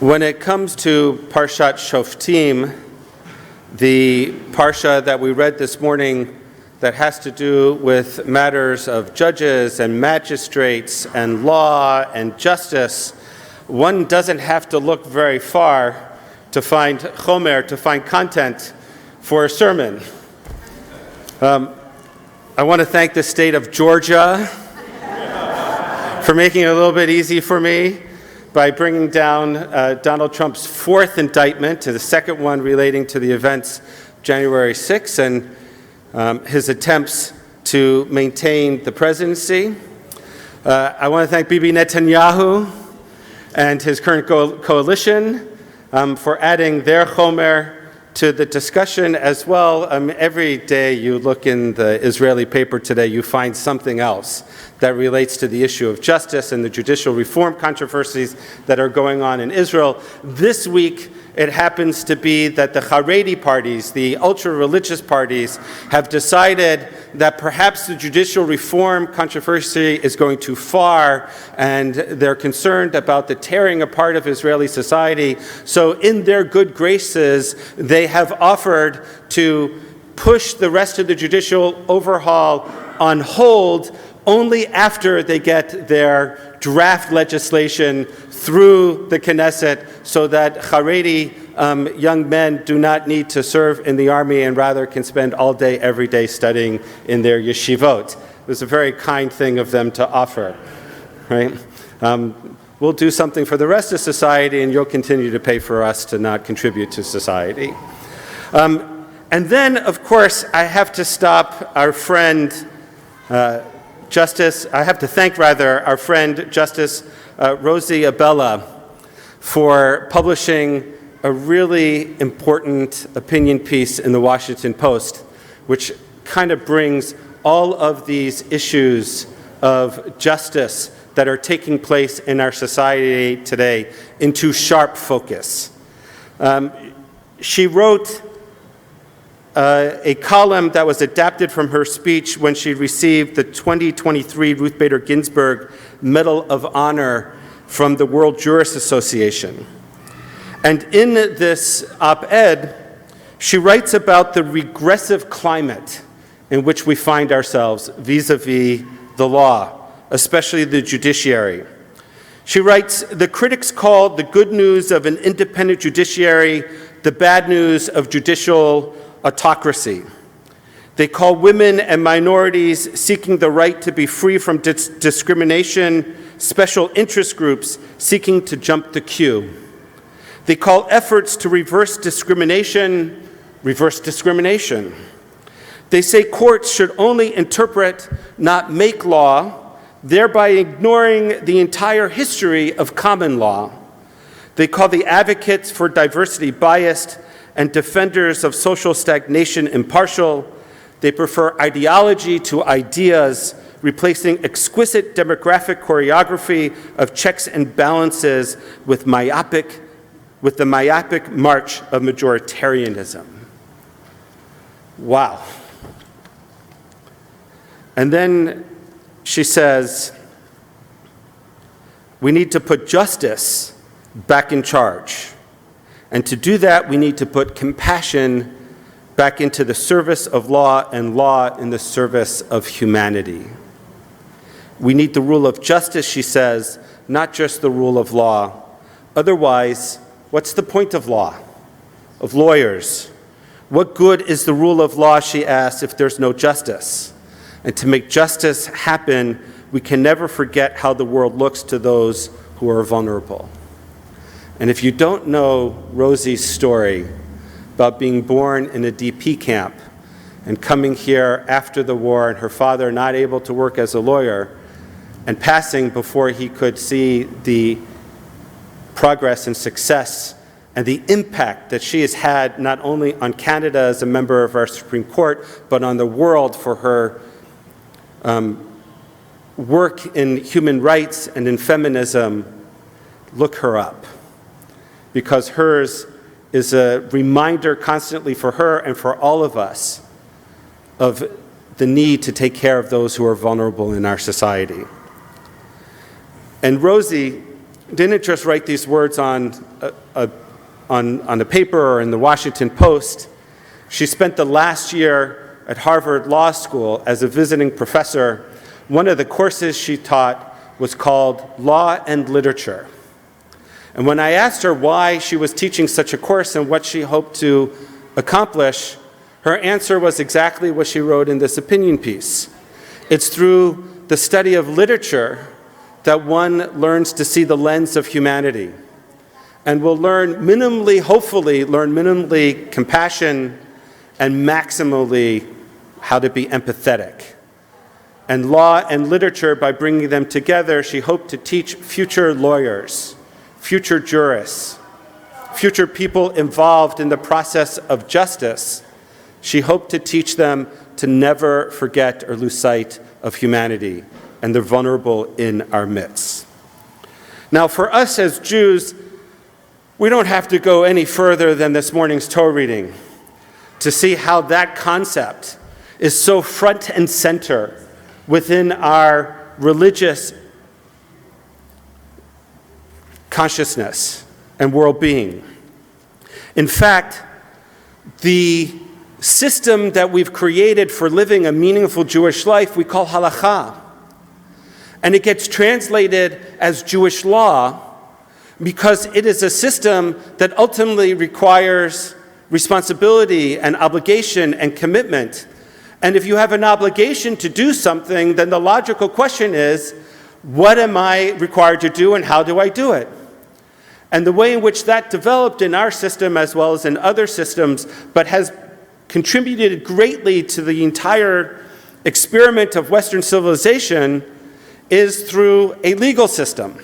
When it comes to Parashat Shoftim, the parsha that we read this morning that has to do with matters of judges and magistrates and law and justice, one doesn't have to look very far to find chomer, to find content for a sermon. I want to thank the state of Georgia for making it a little bit easy for me by bringing down Donald Trump's fourth indictment, to the second one relating to the events January 6th, and his attempts to maintain the presidency. I want to thank Bibi Netanyahu and his current coalition for adding their chomer to the discussion as well. Every day you look in the Israeli paper today, you find something else that relates to the issue of justice and the judicial reform controversies that are going on in Israel. This week, it happens to be that the Haredi parties, the ultra-religious parties, have decided that perhaps the judicial reform controversy is going too far, and they're concerned about the tearing apart of Israeli society. So in their good graces, they have offered to push the rest of the judicial overhaul on hold only after they get their draft legislation through the Knesset, so that Haredi young men do not need to serve in the army and rather can spend all day, every day studying in their yeshivot. It was a very kind thing of them to offer, right? We'll do something for the rest of society, and you'll continue to pay for us to not contribute to society. And then, of course, I have to stop our friend, I have to thank our friend Justice Rosie Abella for publishing a really important opinion piece in the Washington Post, which kind of brings all of these issues of justice that are taking place in our society today into sharp focus. She wrote a column that was adapted from her speech when she received the 2023 Ruth Bader Ginsburg Medal of Honor from the World Jurist Association. And in this op-ed, she writes about the regressive climate in which we find ourselves vis-a-vis the law, especially the judiciary. She writes, "The critics call the good news of an independent judiciary the bad news of judicial autocracy. They call women and minorities seeking the right to be free from discrimination special interest groups seeking to jump the queue. They call efforts to reverse discrimination. They say courts should only interpret, not make law, thereby ignoring the entire history of common law. They call the advocates for diversity biased and defenders of social stagnation impartial. They prefer ideology to ideas, replacing exquisite demographic choreography of checks and balances with the myopic march of majoritarianism." Wow. And then she says, we need to put justice back in charge. And to do that, we need to put compassion back into the service of law and law in the service of humanity. We need the rule of justice, she says, not just the rule of law. Otherwise, what's the point of law, of lawyers? What good is the rule of law, she asks, if there's no justice? And to make justice happen, we can never forget how the world looks to those who are vulnerable. And if you don't know Rosie's story about being born in a DP camp and coming here after the war and her father not able to work as a lawyer and passing before he could see the progress and success and the impact that she has had not only on Canada as a member of our Supreme Court, but on the world for her work in human rights and in feminism, look her up. Because hers is a reminder constantly for her and for all of us of the need to take care of those who are vulnerable in our society. And Rosie didn't just write these words on the paper or in the Washington Post. She spent the last year at Harvard Law School as a visiting professor. One of the courses she taught was called Law and Literature. And when I asked her why she was teaching such a course and what she hoped to accomplish, her answer was exactly what she wrote in this opinion piece. It's through the study of literature that one learns to see the lens of humanity and will hopefully learn minimally compassion and maximally how to be empathetic. And law and literature, by bringing them together, she hoped to teach future lawyers, future jurists, future people involved in the process of justice. She hoped to teach them to never forget or lose sight of humanity and the vulnerable in our midst. Now, for us as Jews, we don't have to go any further than this morning's Torah reading to see how that concept is so front and center within our religious consciousness and world being. In fact, the system that we've created for living a meaningful Jewish life we call halakha. And it gets translated as Jewish law because it is a system that ultimately requires responsibility and obligation and commitment. And if you have an obligation to do something, then the logical question is, what am I required to do and how do I do it? And the way in which that developed in our system as well as in other systems, but has contributed greatly to the entire experiment of Western civilization, is through a legal system.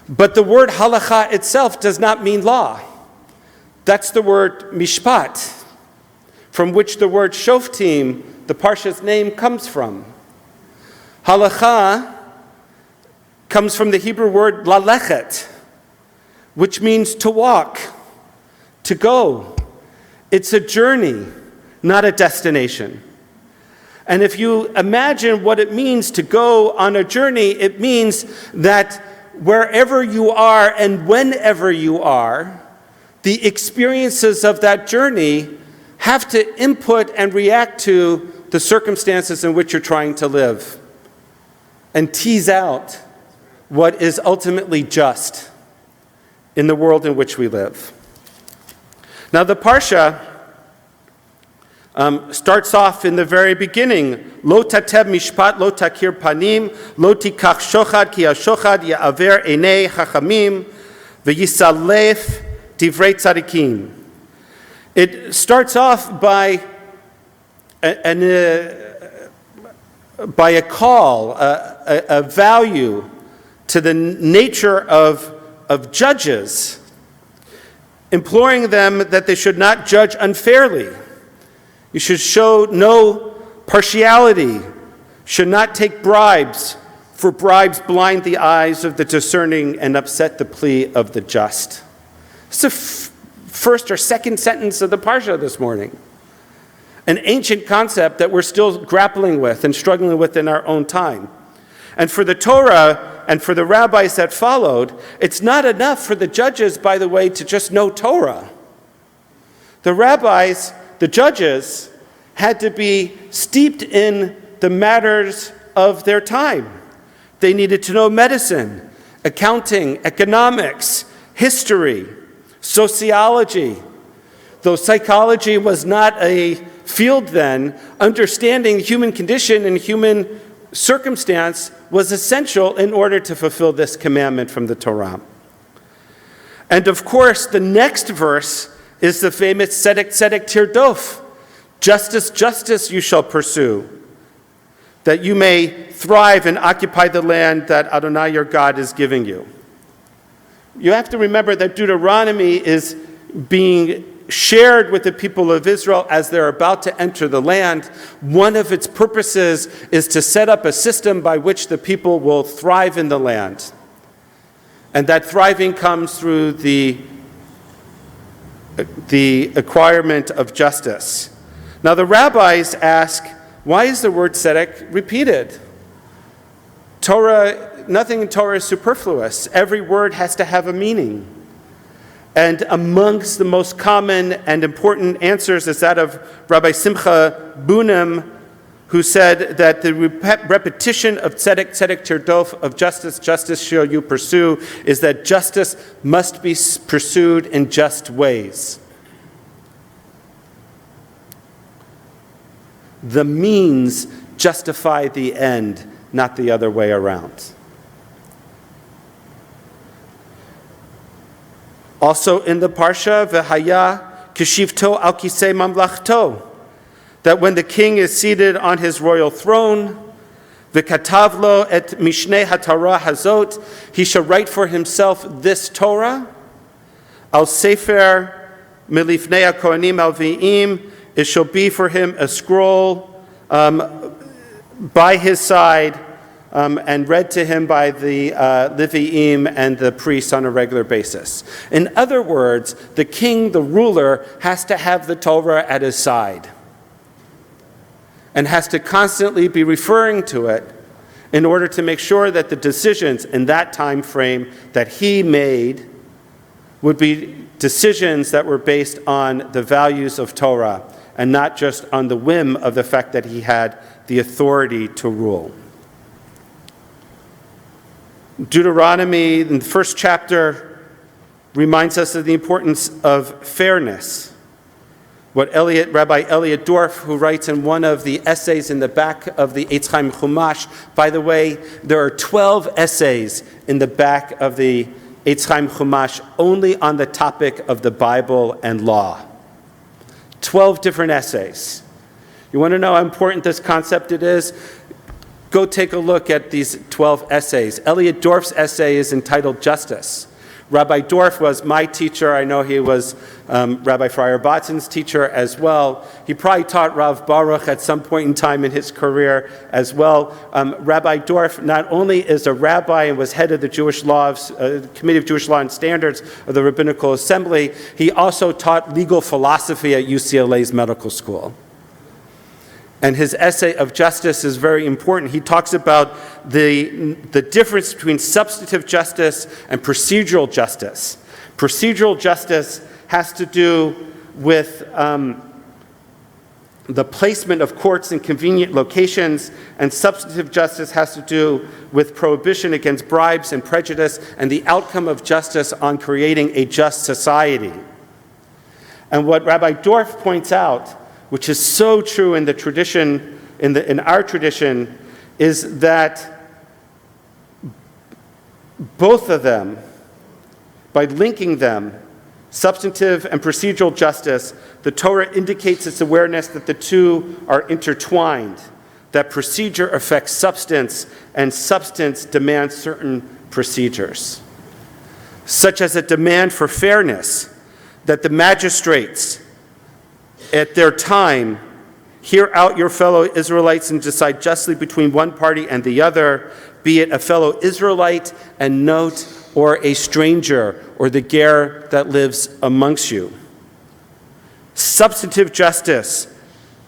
But the word halakha itself does not mean law. That's the word mishpat, from which the word Shoftim, the Parsha's name, comes from. Halakha comes from the Hebrew word lalechet, which means to walk, to go. It's a journey, not a destination. And if you imagine what it means to go on a journey, it means that wherever you are and whenever you are, the experiences of that journey have to input and react to the circumstances in which you're trying to live and tease out what is ultimately just in the world in which we live. Now, the Parsha starts off in the very beginning. Lo tateb mishpat, lo takir panim, lo tikach shochad, ki ha-shochad ya'aver einei chachamim, v'yisalef divrei tzadikim. It starts off by a call, a value to the nature of judges, imploring them that they should not judge unfairly. You should show no partiality, should not take bribes, for bribes blind the eyes of the discerning and upset the plea of the just. It's the first or second sentence of the Parsha this morning. An ancient concept that we're still grappling with and struggling with in our own time. And for the Torah and for the rabbis that followed, it's not enough for the judges, by the way, to just know Torah. The rabbis, the judges, had to be steeped in the matters of their time. They needed to know medicine, accounting, economics, history, sociology. Though psychology was not a field then, understanding the human condition and human circumstance was essential in order to fulfill this commandment from the Torah. And of course, the next verse is the famous Tzedec, Tzedec, Tirdof. Justice, justice you shall pursue, that you may thrive and occupy the land that Adonai your God is giving you. You have to remember that Deuteronomy is being shared with the people of Israel as they're about to enter the land. One of its purposes is to set up a system by which the people will thrive in the land. And that thriving comes through the acquirement of justice. Now the rabbis ask, why is the word tzedek repeated? Nothing in Torah is superfluous. Every word has to have a meaning. And amongst the most common and important answers is that of Rabbi Simcha Bunim, who said that the repetition of tzedek, tzedek tirdof, of justice, justice shall you pursue, is that justice must be pursued in just ways. The means justify the end, not the other way around. Also in the Parsha, V'haya kishivto al kisei mamlachto, that when the king is seated on his royal throne, V'katavlo et mishnei haTorah hazot, he shall write for himself this Torah, al sefer milifnei hakohanim al vi'im, it shall be for him a scroll by his side, and read to him by the Levi'im and the priests on a regular basis. In other words, the king, the ruler, has to have the Torah at his side and has to constantly be referring to it in order to make sure that the decisions in that time frame that he made would be decisions that were based on the values of Torah and not just on the whim of the fact that he had the authority to rule. Deuteronomy, in the first chapter, reminds us of the importance of fairness. What Rabbi Elliot Dorff, who writes in one of the essays in the back of the Eitz Chaim Chumash, by the way, there are 12 essays in the back of the Eitz Chaim Chumash only on the topic of the Bible and law. 12 different essays. You want to know how important this concept it is? Go take a look at these 12 essays. Elliot Dorff's essay is entitled Justice. Rabbi Dorff was my teacher. I know he was Rabbi Friar Batzen's teacher as well. He probably taught Rav Baruch at some point in time in his career as well. Rabbi Dorff not only is a rabbi and was head of the Jewish Committee of Jewish Law and Standards of the Rabbinical Assembly, he also taught legal philosophy at UCLA's medical school. And his essay of justice is very important. He talks about the difference between substantive justice and procedural justice. Procedural justice has to do with the placement of courts in convenient locations, and substantive justice has to do with prohibition against bribes and prejudice and the outcome of justice on creating a just society. And what Rabbi Dorff points out, which is so true in the tradition, in our tradition, is that both of them, by linking them, substantive and procedural justice, the Torah indicates its awareness that the two are intertwined, that procedure affects substance, and substance demands certain procedures, such as a demand for fairness, that the magistrates at their time hear out your fellow Israelites and decide justly between one party and the other, be it a fellow Israelite and note, or a stranger, or the ger that lives amongst you. Substantive justice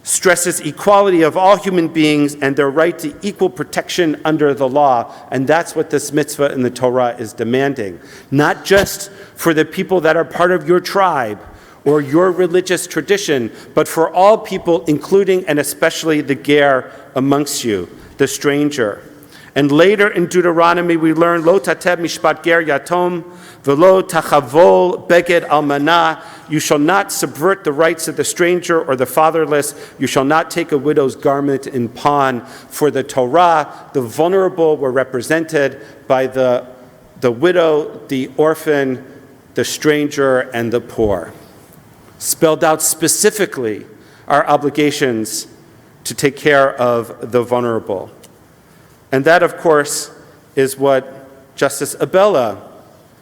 stresses equality of all human beings and their right to equal protection under the law, and that's what this mitzvah in the Torah is demanding. Not just for the people that are part of your tribe or your religious tradition, but for all people, including and especially the ger amongst you, the stranger. And later in Deuteronomy we learn, Lo tateb mishpat ger yatom, velo tachavol beged almanah. You shall not subvert the rights of the stranger or the fatherless. You shall not take a widow's garment in pawn. For the Torah, the vulnerable were represented by the widow, the orphan, the stranger, and the poor. Spelled out specifically our obligations to take care of the vulnerable. And that, of course, is what Justice Abella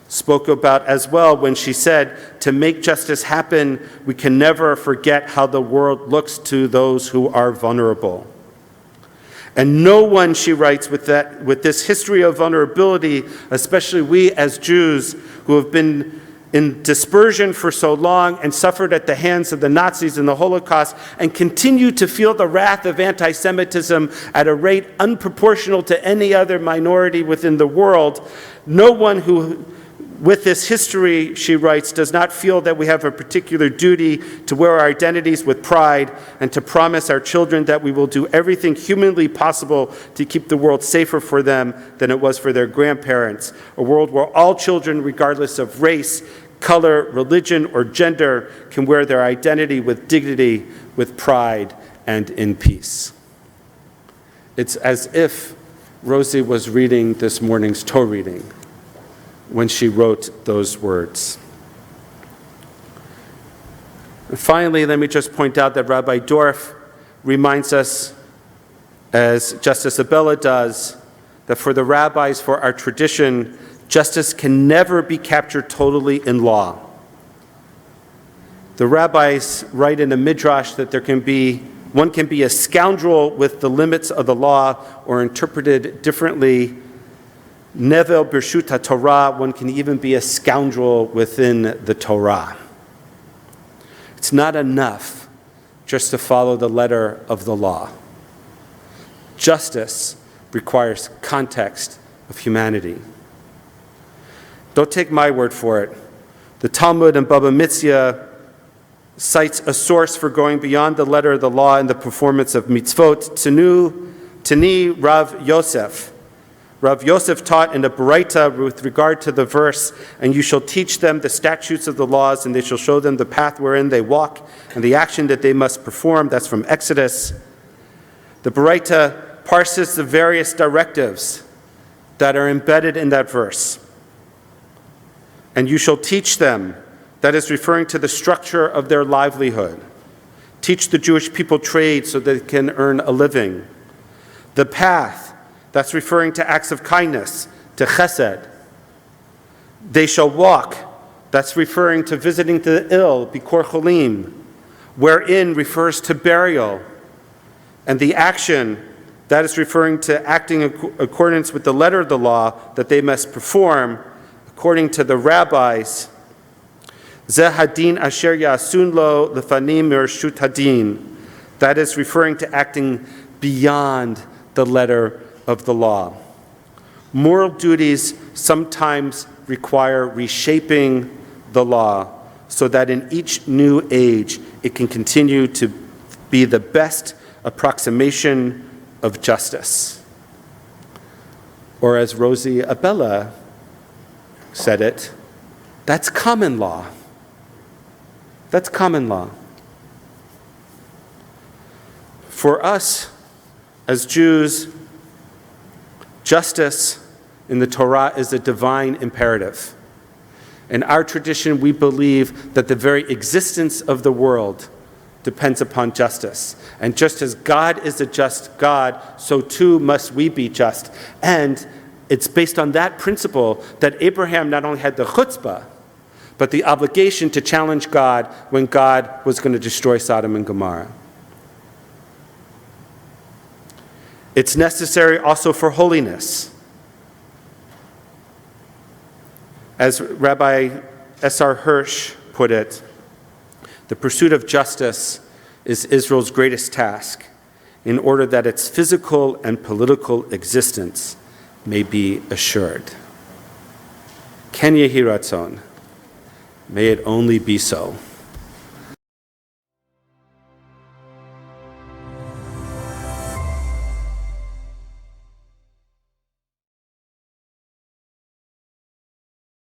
spoke about as well when she said, to make justice happen, we can never forget how the world looks to those who are vulnerable. And no one, she writes, with this history of vulnerability, especially we as Jews who have been in dispersion for so long and suffered at the hands of the Nazis in the Holocaust and continue to feel the wrath of anti-Semitism at a rate unproportional to any other minority within the world, no one who, with this history, she writes, does not feel that we have a particular duty to wear our identities with pride and to promise our children that we will do everything humanly possible to keep the world safer for them than it was for their grandparents. A world where all children, regardless of race, color, religion, or gender, can wear their identity with dignity, with pride, and in peace. It's as if Rosie was reading this morning's Torah reading when she wrote those words. And finally, let me just point out that Rabbi Dorff reminds us, as Justice Abella does, that for the rabbis, for our tradition, justice can never be captured totally in law. The rabbis write in the Midrash that one can be a scoundrel with the limits of the law, or interpreted differently, Nevel Birshut HaTorah, one can even be a scoundrel within the Torah. It's not enough just to follow the letter of the law. Justice requires context of humanity. Don't take my word for it. The Talmud and Baba Mitzvah cites a source for going beyond the letter of the law in the performance of mitzvot, Tani Rav Yosef. Rav Yosef taught in the Baraita with regard to the verse, and you shall teach them the statutes of the laws, and they shall show them the path wherein they walk, and the action that they must perform. That's from Exodus. The Baraita parses the various directives that are embedded in that verse. And you shall teach them, that is referring to the structure of their livelihood. Teach the Jewish people trade so they can earn a living. The path, that's referring to acts of kindness, to chesed. They shall walk, that's referring to visiting the ill, bikor cholim. Wherein refers to burial. And the action, that is referring to acting in accordance with the letter of the law that they must perform, according to the rabbis. Zeh hadin asher yasun lo lefanim mirshut hadin. That is referring to acting beyond the letter of the law. Moral duties sometimes require reshaping the law so that in each new age it can continue to be the best approximation of justice. Or as Rosie Abella said it, that's common law. That's common law. For us as Jews, justice in the Torah is a divine imperative. In our tradition, we believe that the very existence of the world depends upon justice. And just as God is a just God, so too must we be just. And it's based on that principle that Abraham not only had the chutzpah, but the obligation to challenge God when God was going to destroy Sodom and Gomorrah. It's necessary also for holiness. As Rabbi S.R. Hirsch put it, the pursuit of justice is Israel's greatest task in order that its physical and political existence may be assured. Ken Yehi Ratzon, may it only be so.